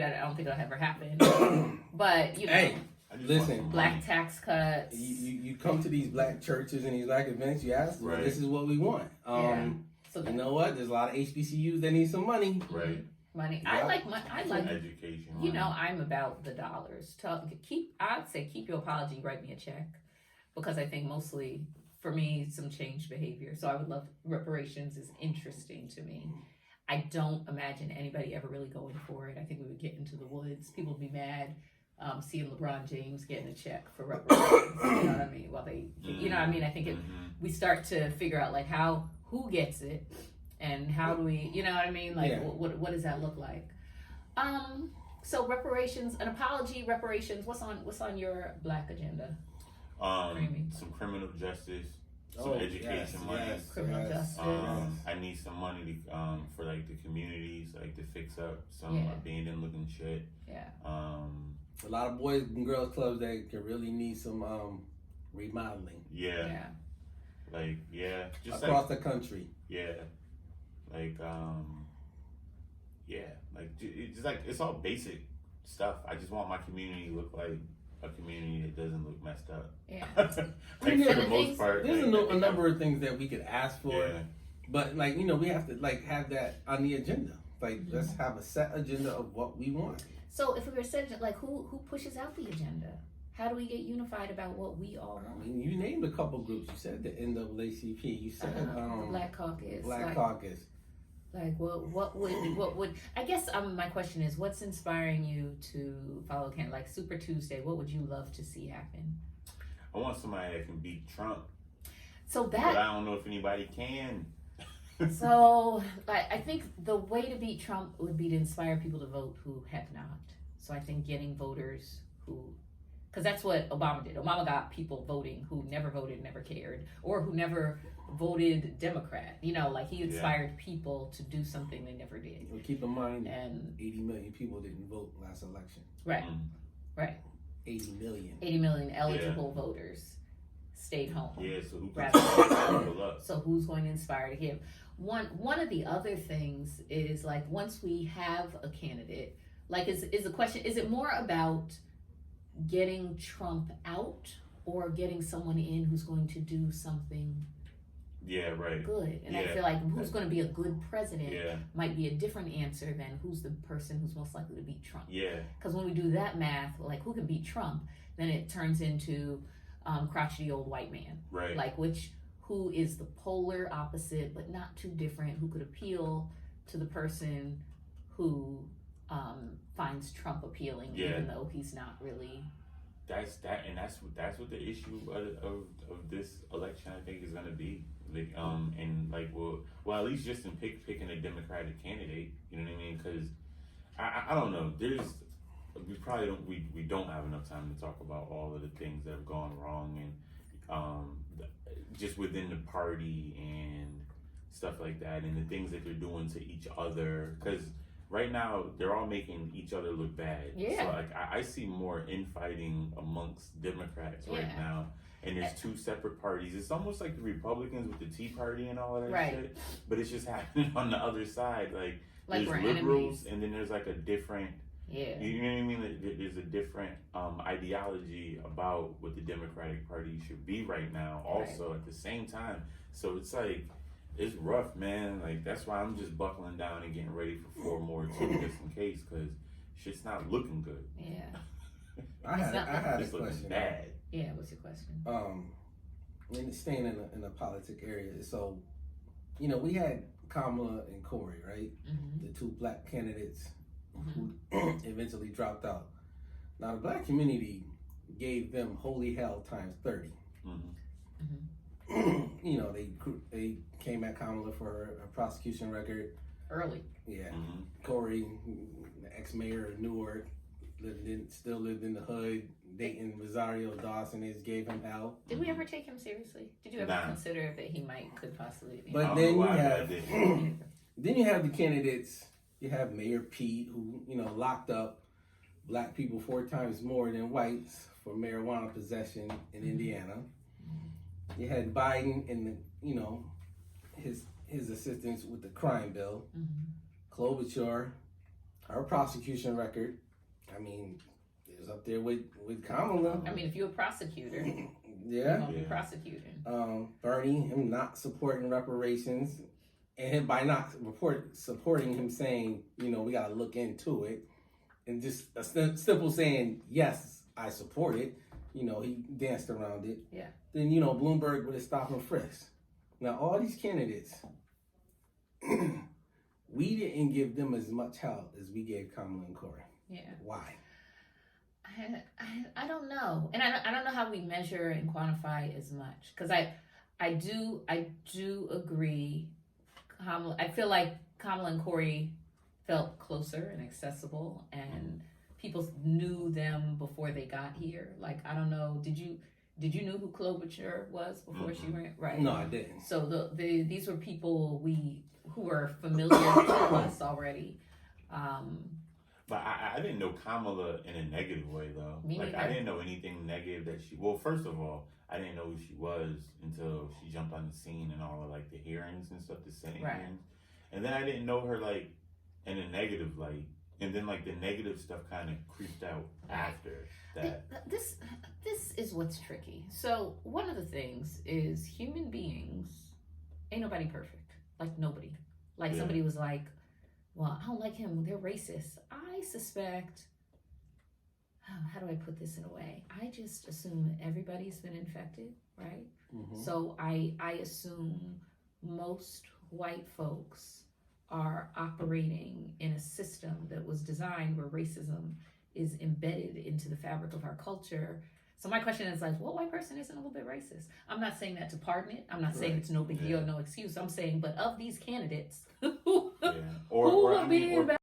I don't think it'll ever happen. But you know, Hey, listen, black tax cuts. you come to these black churches and these black events, you ask, well, Right. this is what we want. So You know what? There's a lot of HBCUs that need some money. Right. money. Yeah. I like. Education. You know, I'm about the dollars. I'd say keep your apology. Write me a check, because I think mostly for me some changed behavior. So I would love reparations. Is interesting to me. I don't imagine anybody ever really going for it. I think we would get into the woods. People would be mad seeing LeBron James getting a check for reparations. You know what I mean? While they, you know what I mean? I think we start to figure out like who gets it, and how do we, you know what I mean? Like what does that look like? So reparations, an apology, reparations. What's on your black agenda? Some criminal justice. Some education money. Criminal justice. I need some money to, for like the communities, like to fix up some abandoned looking shit. Yeah. A lot of boys and girls clubs that can really need some remodeling. Yeah. Like just across the country. Yeah. Like it's just like it's all basic stuff. I just want my community to look like a community that doesn't look messed up. Yeah. Like for the most part. There's a number of things that we could ask for. Yeah. But like, you know, we have to like have that on the agenda. Like let's have a set agenda of what we want. So if we were said like who pushes out the agenda? How do we get unified about what we all want? I mean, you named a couple groups. You said the NAACP. You said the Black Caucus. Black Caucus. Like what would I guess my question is, what's inspiring you to follow Ken? Like Super Tuesday, what would you love to see happen? I want somebody that can beat Trump. So But I don't know if anybody can. So I think the way to beat Trump would be to inspire people to vote who have not. So I think getting voters who, because that's what Obama did. Obama got people voting who never voted, never cared, or who never voted Democrat. You know, like he inspired people to do something they never did. Well, keep in mind, and 80 million people didn't vote last election. Right, right. 80 million. 80 million eligible voters stayed home. Yeah, so who can people up? So who's going to inspire to give? One of the other things is like once we have a candidate, like is the question, is it more about getting Trump out or getting someone in who's going to do something good? And I feel like who's going to be a good president might be a different answer than who's the person who's most likely to beat Trump. Yeah. Because when we do that math, like who can beat Trump, then it turns into crotchety old white man. Right. Like who is the polar opposite, but not too different, who could appeal to the person who finds Trump appealing, even though he's not really. That's what the issue of this election I think is gonna be. Like and like well at least just in picking a Democratic candidate, you know what I mean? Because I don't know. We don't have enough time to talk about all of the things that have gone wrong and just within the party and stuff like that, and the things that they're doing to each other. Because right now they're all making each other look bad. Yeah. So like I see more infighting amongst Democrats right now. And there's two separate parties. It's almost like the Republicans with the Tea Party and all of that shit. But it's just happening on the other side. Like there's liberals enemies. And then there's like a different you know what I mean? There's a different ideology about what the Democratic Party should be right now also at the same time. So it's like it's rough, man. Like that's why I'm just buckling down and getting ready for 4 more too, just in case, because shit's not looking good. Yeah. I had a question. Bad. Yeah, what's your question? Staying in the politic area, so you know we had Kamala and Corey, right? Mm-hmm. The 2 black candidates who eventually dropped out. Now the black community gave them holy hell times 30. Mm-hmm. Mm-hmm. You know they came at Kamala for her prosecution record early. Yeah. Mm-hmm. Corey, ex-mayor of Newark, still lived in the hood. Dating Rosario Dawson gave him hell. Did we ever take him seriously? Did you ever consider that he could possibly be? But then you have then you have the candidates. You have Mayor Pete, who locked up black people 4 times more than whites for marijuana possession in Indiana. You had Biden and his assistants with the crime bill. Klobuchar Her prosecution record, I mean, is up there with Kamala. I mean, if you're a prosecutor, you're Yeah. gonna be prosecuting. Bernie, him not supporting reparations, and by not supporting him saying, you know, we got to look into it, and just a simple saying, yes, I support it. You know, he danced around it. Yeah. Then, you know, Bloomberg would have stopped and frisked. Now, all these candidates, we didn't give them as much help as we gave Kamala and Corey. Yeah. Why? I don't know, and I don't know how we measure and quantify as much, because I do agree. I feel like Kamala and Corey felt closer and accessible, and people knew them before they got here. Like, I don't know, did you know who Klobuchar was before she ran? Right. No, I didn't. So these were people who were familiar to us already. But I didn't know Kamala in a negative way, though. Me Like, neither. I didn't know anything negative that she... Well, first of all, I didn't know who she was until she jumped on the scene and all of, like, the hearings and stuff, the Senate Right. hearings. And then I didn't know her, like, in a negative light. And then, like, the negative stuff kind of creeped out after that. This is what's tricky. So one of the things is human beings, ain't nobody perfect. Like, nobody. Like, Yeah. somebody was like, well, I don't like him, they're racist. I suspect, how do I put this in a way? I just assume everybody's been infected, right? Mm-hmm. So I assume most white folks are operating in a system that was designed where racism is embedded into the fabric of our culture. So my question is like, what white person isn't a little bit racist? I'm not saying that to pardon it. I'm not saying Right. it's no big deal, Yeah. no excuse. I'm saying, but of these candidates who Yeah. who Or are I mean, being or